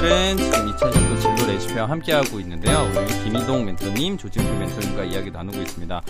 오늘은 지금 2019 진로 레시피와 함께하고 있는데요. 우리 김희동 멘토님, 조진표 멘토님과 이야기 나누고 있습니다.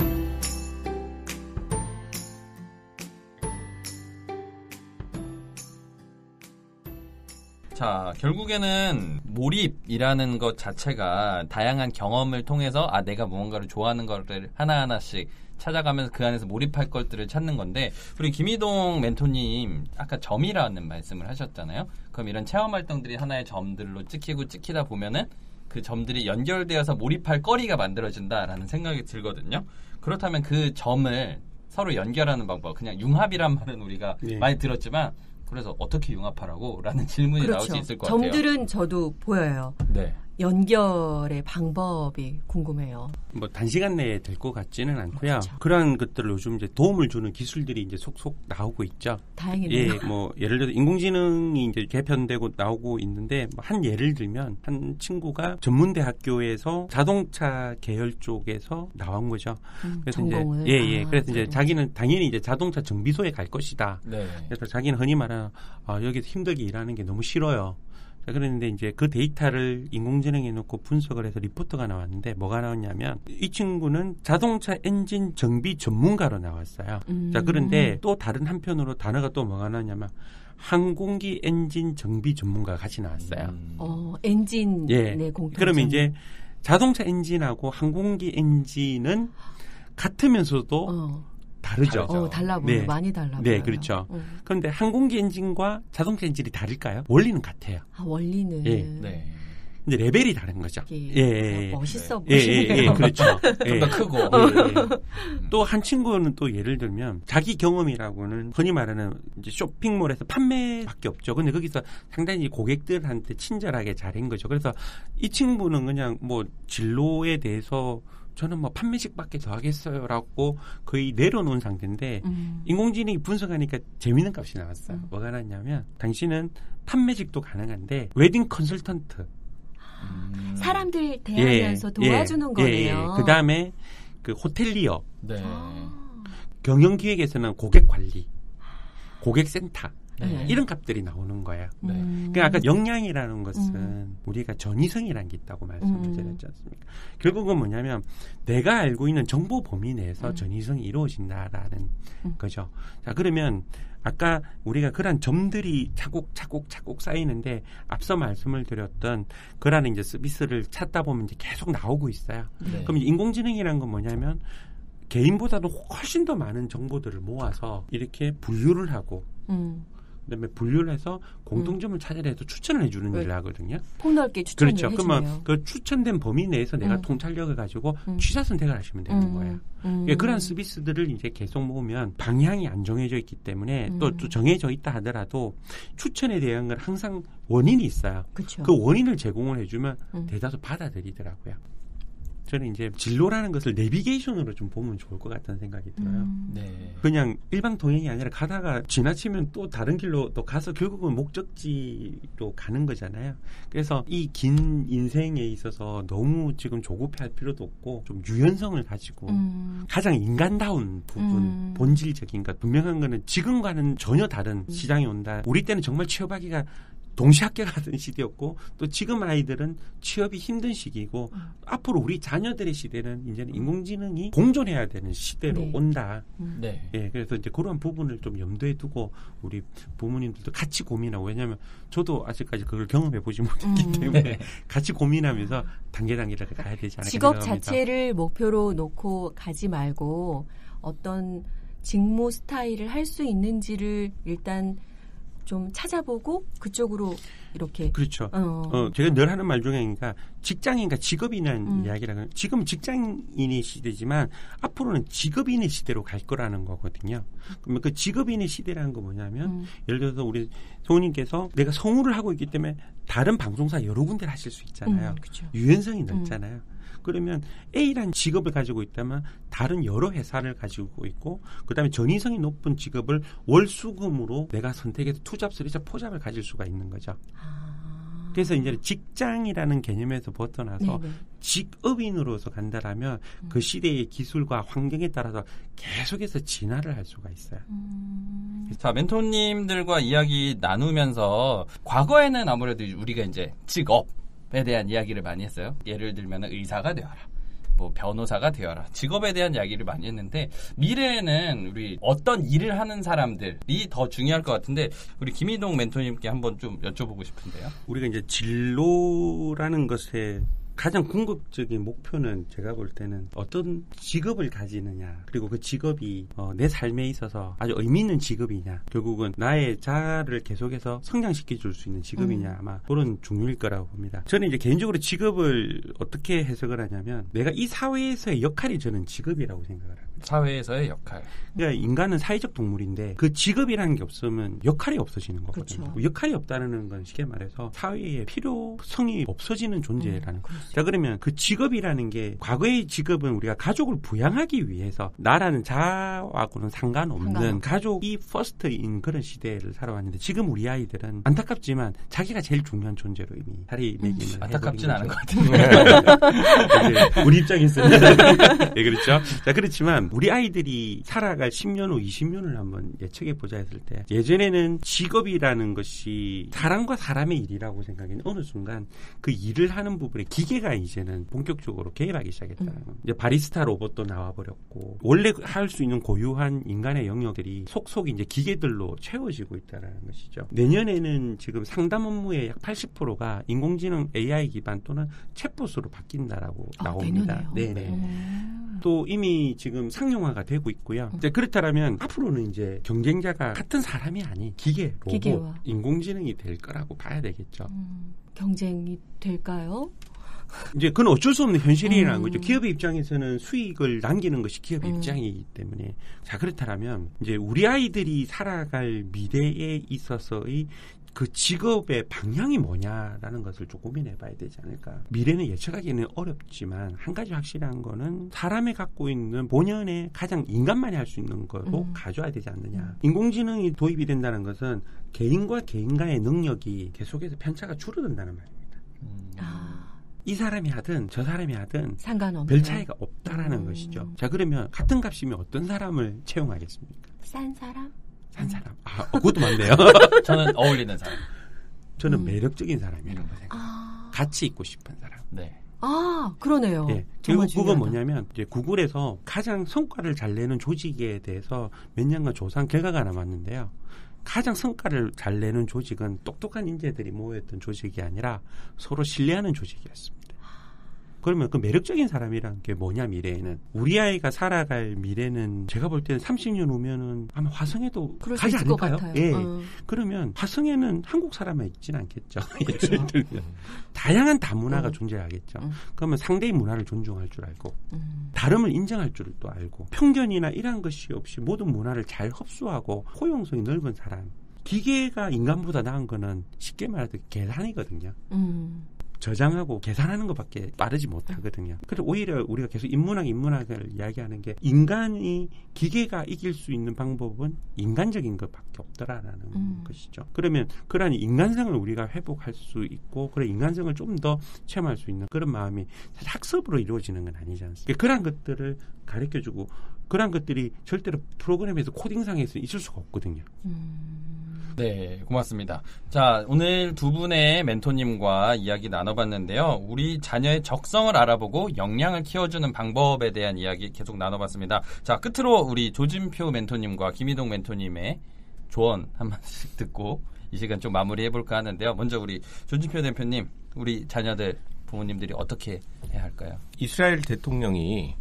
자, 결국에는 몰입이라는 것 자체가 다양한 경험을 통해서 내가 무언가를 좋아하는 것을 하나하나씩 찾아가면서 그 안에서 몰입할 것들을 찾는 건데, 우리 김희동 멘토님 아까 점이라는 말씀을 하셨잖아요. 그럼 이런 체험 활동들이 하나의 점들로 찍히다 보면은 그 점들이 연결되어서 몰입할 거리가 만들어진다라는 생각이 들거든요. 그렇다면 그 점을 서로 연결하는 방법, 그냥 융합이란 말은 우리가 많이 들었지만, 그래서 어떻게 융합하라고? 라는 질문이 나올 수 있을 것 같아요. 점들은 저도 보여요. 네. 연결의 방법이 궁금해요. 뭐 단시간 내에 될 것 같지는 않고요. 그렇죠. 그러한 것들을 요즘 이제 도움을 주는 기술들이 이제 속속 나오고 있죠. 다행이네요. 예, 뭐 예를 들어 인공지능이 이제 개편되고 나오고 있는데, 한 예를 들면 한 친구가 전문대학교에서 자동차 계열 쪽에서 나온 거죠. 그래서 전공을. 이제 그래서 이제 자기는 당연히 이제 자동차 정비소에 갈 것이다. 네. 그래서 자기는 흔히 말하는 여기서 힘들게 일하는 게 너무 싫어요. 자, 그런데 이제 그 데이터를 인공지능에 놓고 분석을 해서 리포트가 나왔는데, 뭐가 나왔냐면 이 친구는 자동차 엔진 정비 전문가로 나왔어요. 자, 그런데 또 다른 한편으로 단어가 또 뭐가 나왔냐면 항공기 엔진 정비 전문가가 같이 나왔어요. 엔진 공통점. 그러면 이제 자동차 엔진하고 항공기 엔진은 같으면서도 다르죠. 달라 보여요. 많이 달라 보여요. 네, 그렇죠. 그런데 항공기 엔진과 자동차 엔진이 다를까요? 원리는 같아요. 원리는. 네. 근데 레벨이 다른 거죠. 멋있어 보이네요. 그렇죠. 좀 더 크고. 또 한 친구는 또 예를 들면 자기 경험이라고는 흔히 말하는 이제 쇼핑몰에서 판매밖에 없죠. 근데 거기서 상당히 고객들한테 친절하게 잘한 거죠. 그래서 이 친구는 그냥 뭐 진로에 대해서 저는 뭐 판매직밖에 더 하겠어요라고 거의 내려놓은 상태인데, 인공지능이 분석하니까 재미있는 값이 나왔어요. 뭐가 나왔냐면 당신은 판매직도 가능한데 웨딩 컨설턴트, 사람들 대하면서 도와주는 거네요. 그 다음에 그 호텔리어, 네. 경영기획에서는 고객관리, 고객센터, 이런 값들이 나오는 거예요. 그러니까 아까 역량이라는 것은 우리가 전이성이라는 게 있다고 말씀을 드렸지 않습니까? 결국은 뭐냐면 내가 알고 있는 정보 범위 내에서 전이성이 이루어진다라는 거죠. 자, 그러면 아까 우리가 그런 점들이 차곡차곡 쌓이는데, 앞서 말씀을 드렸던 그런 이제 서비스를 찾다 보면 이제 계속 나오고 있어요. 그럼 인공지능이라는 건 뭐냐면 개인보다도 훨씬 더 많은 정보들을 모아서 이렇게 분류를 하고, 그다음에 분류를 해서 공통점을 찾아내서 추천을 해주는 일을 하거든요. 폭넓게 추천을 그렇죠. 해주네요. 그러면 그 추천된 범위 내에서 내가 통찰력을 가지고 취사 선택을 하시면 되는 거예요. 그런 서비스들을 이제 계속 모으면 방향이 안 정해져 있기 때문에 또 정해져 있다 하더라도 추천에 대한 건 항상 원인이 있어요. 그쵸. 그 원인을 제공을 해주면 대다수 받아들이더라고요. 저는 이제 진로라는 것을 내비게이션으로 좀 보면 좋을 것 같다는 생각이 들어요. 네. 그냥 일방 통행이 아니라 가다가 지나치면 또 다른 길로 또 가서 결국은 목적지로 가는 거잖아요. 그래서 이 긴 인생에 있어서 너무 지금 조급해할 필요도 없고 좀 유연성을 가지고 가장 인간다운 부분, 본질적인 것, 분명한 거는 지금과는 전혀 다른 시장이 온다. 우리 때는 정말 취업하기가 동시 합격하던 시대였고, 또 지금 아이들은 취업이 힘든 시기이고, 앞으로 우리 자녀들의 시대는 이제는 인공지능이 공존해야 되는 시대로 온다. 네. 예, 그래서 이제 그런 부분을 좀 염두에 두고 우리 부모님들도 같이 고민하고, 왜냐하면 저도 아직까지 그걸 경험해 보지 못했기 때문에 같이 고민하면서 단계를 가야 되지 않을까 직업 생각합니다. 자체를 목표로 놓고 가지 말고 어떤 직무 스타일을 할 수 있는지를 일단 좀 찾아보고 그쪽으로 이렇게. 그렇죠. 제가 늘 하는 말 중에 그러니까 직장인과 직업인이라는 이야기라는, 지금 직장인의 시대지만 앞으로는 직업인의 시대로 갈 거라는 거거든요. 그러면 그 직업인의 시대라는 거 뭐냐면 예를 들어서 우리 성우님께서 내가 성우를 하고 있기 때문에 다른 방송사 여러 군데를 하실 수 있잖아요. 그렇죠. 유연성이 넓잖아요. 그러면 A라는 직업을 가지고 있다면 다른 여러 회사를 가지고 있고, 그다음에 전이성이 높은 직업을 월수금으로 내가 선택해서 투잡, 쓰리잡, 포잡을 가질 수가 있는 거죠. 그래서 이제 직장이라는 개념에서 벗어나서 네네. 직업인으로서 간다라면 그 시대의 기술과 환경에 따라서 계속해서 진화를 할 수가 있어요. 자, 멘토님들과 이야기 나누면서 과거에는 아무래도 우리가 이제 직업에 대한 이야기를 많이 했어요. 예를 들면 의사가 되어라. 뭐 변호사가 되어라. 직업에 대한 이야기를 많이 했는데 미래에는 우리 어떤 일을 하는 사람들이 더 중요할 것 같은데 우리 김희동 멘토님께 한번 좀 여쭤보고 싶은데요. 우리가 이제 진로라는 것에 가장 궁극적인 목표는 제가 볼 때는 어떤 직업을 가지느냐 그리고 그 직업이 내 삶에 있어서 아주 의미 있는 직업이냐 결국은 나의 자아를 계속해서 성장시켜 줄 수 있는 직업이냐 아마 그런 중요일 거라고 봅니다. 저는 이제 개인적으로 직업을 어떻게 해석을 하냐면 내가 이 사회에서의 역할이 저는 직업이라고 생각을 합니다. 사회에서의 역할. 그러니까 인간은 사회적 동물인데 그 직업이라는 게 없으면 역할이 없어지는 거거든요. 그렇죠. 역할이 없다는 건 쉽게 말해서 사회에 필요성이 없어지는 존재라는 거예요. 자, 그러면 그 직업이라는 게 과거의 직업은 우리가 가족을 부양하기 위해서 나라는 자아하고는 상관없는 가족이 퍼스트인 그런 시대를 살아왔는데 지금 우리 아이들은 안타깝지만 자기가 제일 중요한 존재로 이미 자리매김을 안타깝진 않은 것 같아요. 우리 입장에서는 네, 그렇죠. 자, 그렇지만 우리 아이들이 살아갈 10년 후 20년을 한번 예측해보자 했을 때 예전에는 직업이라는 것이 사람과 사람의 일이라고 생각했는데 어느 순간 그 일을 하는 부분에 기계가 이제는 본격적으로 개입하기 시작했다는 겁니다. 이제 바리스타 로봇도 나와버렸고 원래 할 수 있는 고유한 인간의 영역들이 속속이 이제 기계들로 채워지고 있다는 것이죠. 내년에는 지금 상담 업무의 약 80%가 인공지능 AI 기반 또는 챗봇으로 바뀐다라고 나옵니다. 네네. 또 이미 지금 상용화가 되고 있고요. 이제 그렇다면 앞으로는 이제 경쟁자가 같은 사람이 아닌 기계, 로봇, 기계와. 인공지능이 될 거라고 봐야 되겠죠. 경쟁이 될까요? 이제 그건 어쩔 수 없는 현실이라는 거죠. 기업의 입장에서는 수익을 남기는 것이 기업의 입장이기 때문에. 자, 그렇다면 이제 우리 아이들이 살아갈 미래에 있어서의 그 직업의 방향이 뭐냐라는 것을 좀 고민해 봐야 되지 않을까. 미래는 예측하기는 어렵지만 한 가지 확실한 거는 사람이 갖고 있는 본연의 가장 인간만이 할 수 있는 거로 가져야 되지 않느냐. 인공지능이 도입이 된다는 것은 개인과 개인 간의 능력이 계속해서 편차가 줄어든다는 말입니다. 이 사람이 하든 저 사람이 하든 상관없는 별 차이가 없다라는 것이죠. 자, 그러면 같은 값이면 어떤 사람을 채용하겠습니까? 싼 사람? 싼 사람. 아, 그것도 맞네요. 저는 어울리는 사람. 저는 매력적인 사람이라고 생각합니다. 같이 있고 싶은 사람. 네. 아, 그러네요. 예. 결국 그건 뭐냐면 이제 구글에서 가장 성과를 잘 내는 조직에 대해서 몇 년간 조사한 결과가 남았는데요. 가장 성과를 잘 내는 조직은 똑똑한 인재들이 모였던 조직이 아니라 서로 신뢰하는 조직이었습니다. 그러면 그 매력적인 사람이란 게 뭐냐, 미래에는. 우리 아이가 살아갈 미래는 제가 볼 때는 30년 후면은 아마 화성에도 가지 않을까요? 예. 그러면 화성에는 한국 사람만 있지는 않겠죠. 예를 들면. 다양한 다문화가 존재하겠죠. 그러면 상대의 문화를 존중할 줄 알고 다름을 인정할 줄을 또 알고 편견이나 이런 것이 없이 모든 문화를 잘 흡수하고 포용성이 넓은 사람. 기계가 인간보다 나은 거는 쉽게 말해서 계산이거든요. 저장하고 계산하는 것밖에 빠르지 못하거든요. 그래서 오히려 우리가 계속 인문학을 이야기하는 게 인간이 기계가 이길 수 있는 방법은 인간적인 것밖에 없더라라는 것이죠. 그러면 그러한 인간성을 우리가 회복할 수 있고 그런 인간성을 좀 더 체험할 수 있는 그런 마음이 사실 학습으로 이루어지는 건 아니지 않습니까? 그러한 것들을 가르쳐주고 그러한 것들이 절대로 프로그램에서 코딩상에서 있을 수가 없거든요. 네, 고맙습니다. 자, 오늘 두 분의 멘토님과 이야기 나눠봤는데요. 우리 자녀의 적성을 알아보고 역량을 키워주는 방법에 대한 이야기 계속 나눠봤습니다. 자, 끝으로 우리 조진표 멘토님과 김희동 멘토님의 조언 한 마디씩 듣고 이 시간 좀 마무리해볼까 하는데요. 먼저 우리 조진표 대표님, 우리 자녀들, 부모님들이 어떻게 해야 할까요? 이스라엘 대통령이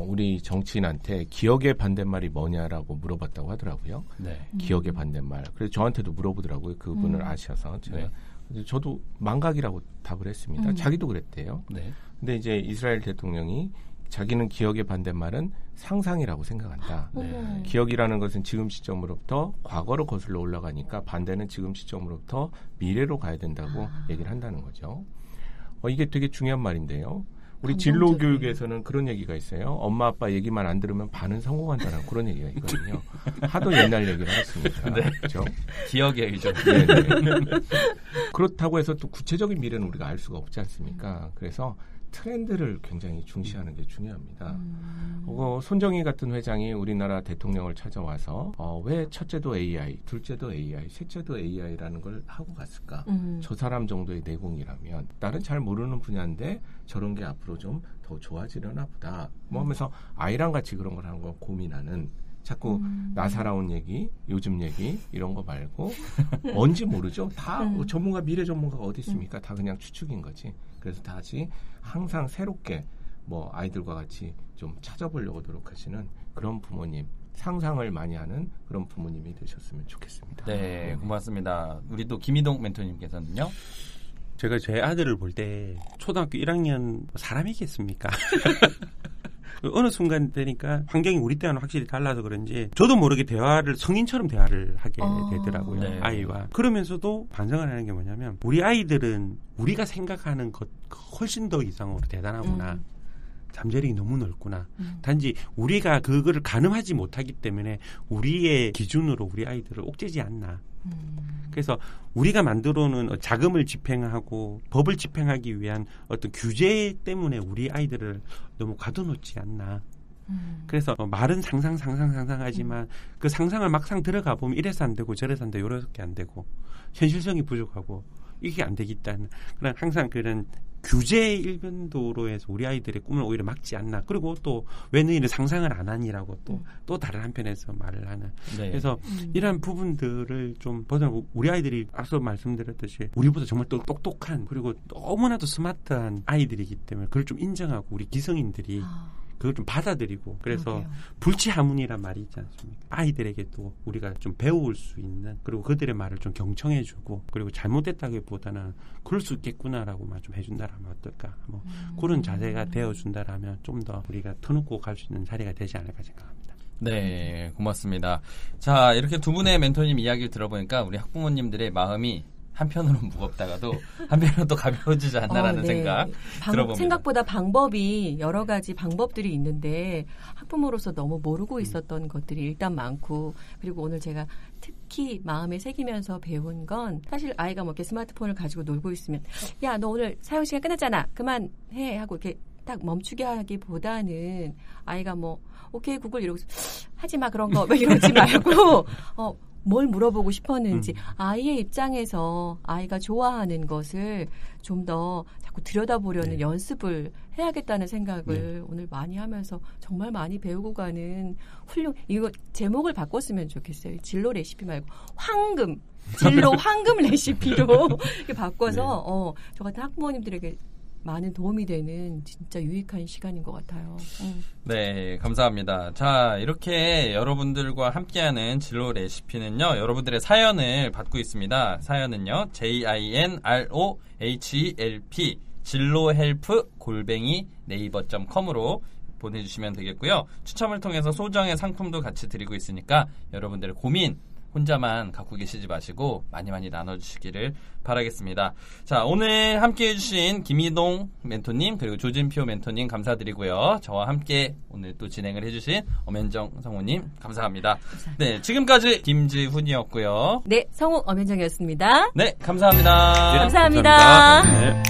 우리 정치인한테 기억의 반대말이 뭐냐라고 물어봤다고 하더라고요. 네. 기억의 반대말. 그래서 저한테도 물어보더라고요. 그분을 아셔서. 제가. 네. 저도 망각이라고 답을 했습니다. 자기도 그랬대요. 네. 근데 이제 이스라엘 대통령이 자기는 기억의 반대말은 상상이라고 생각한다. 네. 기억이라는 것은 지금 시점으로부터 과거로 거슬러 올라가니까 반대는 지금 시점으로부터 미래로 가야 된다고 얘기를 한다는 거죠. 이게 되게 중요한 말인데요. 우리 진로 교육에서는 그런 얘기가 있어요. 엄마 아빠 얘기만 안 들으면 반은 성공한다는 그런 얘기가 있거든요. 하도 옛날 얘기를 했으니까. 네. 그렇죠? 기억의 의존. 네. 그렇다고 해서 또 구체적인 미래는 우리가 알 수가 없지 않습니까? 그래서 트렌드를 굉장히 중시하는 게 중요합니다. 손정희 같은 회장이 우리나라 대통령을 찾아와서 왜 첫째도 AI, 둘째도 AI, 셋째도 AI라는 걸 하고 갔을까? 저 사람 정도의 내공이라면 나는 잘 모르는 분야인데 저런 게 앞으로 좀 더 좋아지려나 보다. 뭐 하면서 아이랑 같이 그런 걸 하는 걸 고민하는 자꾸 나 살아온 얘기, 요즘 얘기 이런 거 말고 뭔지 모르죠. 다 전문가, 미래 전문가가 어디 있습니까? 다 그냥 추측인 거지. 그래서 다시 항상 새롭게 뭐 아이들과 같이 좀 찾아보려고 노력하시는 그런 부모님, 상상을 많이 하는 그런 부모님이 되셨으면 좋겠습니다. 네, 고맙습니다. 우리 또 김희동 멘토님께서는요? 제가 제 아들을 볼 때 초등학교 1학년 사람이겠습니까? 어느 순간 되니까 환경이 우리 때와는 확실히 달라서 그런지 저도 모르게 성인처럼 대화를 하게 되더라고요. 네. 아이와. 그러면서도 반성을 하는 게 뭐냐면 우리 아이들은 우리가 생각하는 것 훨씬 더 이상으로 대단하구나. 잠재력이 너무 넓구나. 단지 우리가 그거를 가늠하지 못하기 때문에 우리의 기준으로 우리 아이들을 옥죄지 않나. 그래서 우리가 만들어놓은 자금을 집행하고 법을 집행하기 위한 어떤 규제 때문에 우리 아이들을 너무 가둬놓지 않나. 그래서 말은 상상하지만 그 상상을 막상 들어가 보면 이래서 안 되고 저래서 안 되고 이렇게 안 되고 현실성이 부족하고 이게 안 되겠다는 그런 항상 그런 규제의 일변도로 해서 우리 아이들의 꿈을 오히려 막지 않나. 그리고 또 왜 너희는 상상을 안 하니라고 또 다른 한편에서 말을 하는. 네. 그래서 이러한 부분들을 좀 벗어나고 우리 아이들이 앞서 말씀드렸듯이 우리보다 정말 또 똑똑한 그리고 너무나도 스마트한 아이들이기 때문에 그걸 좀 인정하고 우리 기성인들이 그걸 좀 받아들이고 그래서 불치하문이란 말이 있지 않습니까? 아이들에게 또 우리가 좀 배울 수 있는 그리고 그들의 말을 좀 경청해주고 그리고 잘못됐다기보다는 그럴 수 있겠구나라고만 좀 해준다라면 어떨까? 뭐 그런 자세가 되어준다라면 좀 더 우리가 터놓고 갈 수 있는 자리가 되지 않을까 생각합니다. 네, 고맙습니다. 자, 이렇게 두 분의 멘토님 이야기를 들어보니까 우리 학부모님들의 마음이 한편으로는 무겁다가도 한편으로는 또 가벼워지지 않나라는 생각 들어봅니다. 생각보다 방법이 여러 가지 방법들이 있는데 학부모로서 너무 모르고 있었던 것들이 일단 많고 그리고 오늘 제가 특히 마음에 새기면서 배운 건 사실 아이가 뭐 이렇게 스마트폰을 가지고 놀고 있으면 야, 너 오늘 사용 시간 끝났잖아. 그만해 하고 이렇게 딱 멈추게 하기보다는 아이가 뭐 오케이 구글 이러고 하지 마 그런 거 이러지 말고 뭘 물어보고 싶었는지 아이의 입장에서 아이가 좋아하는 것을 좀 더 자꾸 들여다보려는 연습을 해야겠다는 생각을 오늘 많이 하면서 정말 많이 배우고 가는 이거 제목을 바꿨으면 좋겠어요. 진로 레시피 말고 진로 황금 레시피로 이렇게 바꿔서 저 같은 학부모님들에게 많은 도움이 되는 진짜 유익한 시간인 것 같아요. 네, 감사합니다. 자, 이렇게 여러분들과 함께하는 진로 레시피는요, 여러분들의 사연을 받고 있습니다. 사연은요, JINROHELP 진로헬프@naver.com으로 보내주시면 되겠고요. 추첨을 통해서 소정의 상품도 같이 드리고 있으니까 여러분들의 고민 혼자만 갖고 계시지 마시고 많이 나눠주시기를 바라겠습니다. 자, 오늘 함께해 주신 김희동 멘토님 그리고 조진표 멘토님 감사드리고요. 저와 함께 오늘 또 진행을 해주신 엄현정 성우님 감사합니다. 네, 지금까지 김지훈이었고요. 네, 성우 엄현정이었습니다. 네, 감사합니다. 네, 감사합니다. 네.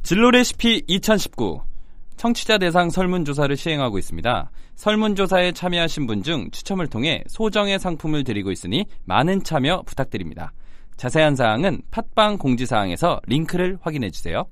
진로 레시피 2019 청취자 대상 설문조사를 시행하고 있습니다. 설문조사에 참여하신 분 중 추첨을 통해 소정의 상품을 드리고 있으니 많은 참여 부탁드립니다. 자세한 사항은 팟빵 공지사항에서 링크를 확인해 주세요.